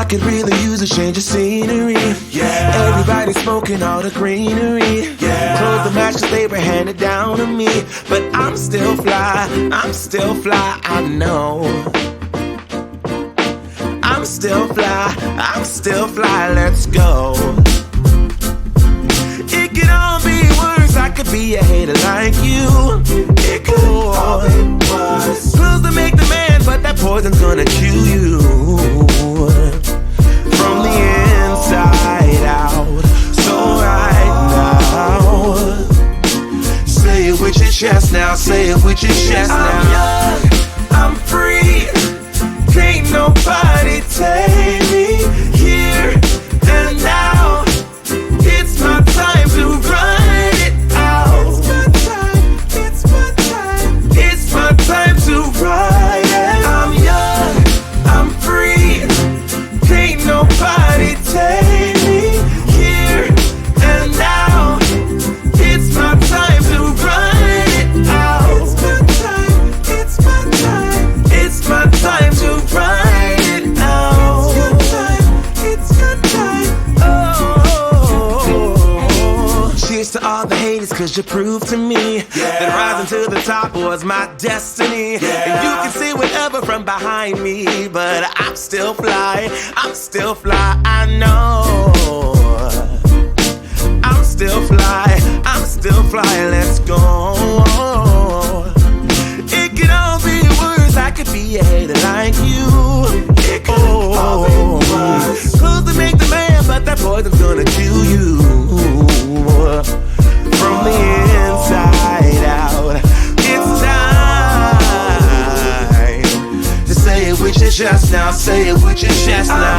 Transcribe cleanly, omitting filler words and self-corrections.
could really use a change of scenery. Yeah. Everybody smoking all the greenery. Yeah. Close the match 'cause they were handed down to me. But I'm still fly, I know. I'm still fly, let's go. It could all be worse, I could be a hater like you. It could all be worse. Pills to make the man, but that poison's gonna kill you. From the inside out. So right now, say it with your chest now, say it with your chest now. I'm young, I'm free. Can't nobody take me here and now. It's my time to run it out. It's my time to ride it. I'm young, I'm free. Can't nobody take me here and now. It's my time to run it out. It's my time to ride it out. It's your time. Oh, cheers to all the haters, 'cause you proved to me that rising to the top was my destiny. And you can see whatever from behind me, but I'm still fly, I know. I'm still fly, let's go. It could all be worse, I could be a hater like you. It could all be worse. Clothes to make the man, but that poison's gonna kill you. From the inside out, it's time to say it with your chest now, say it with your chest now.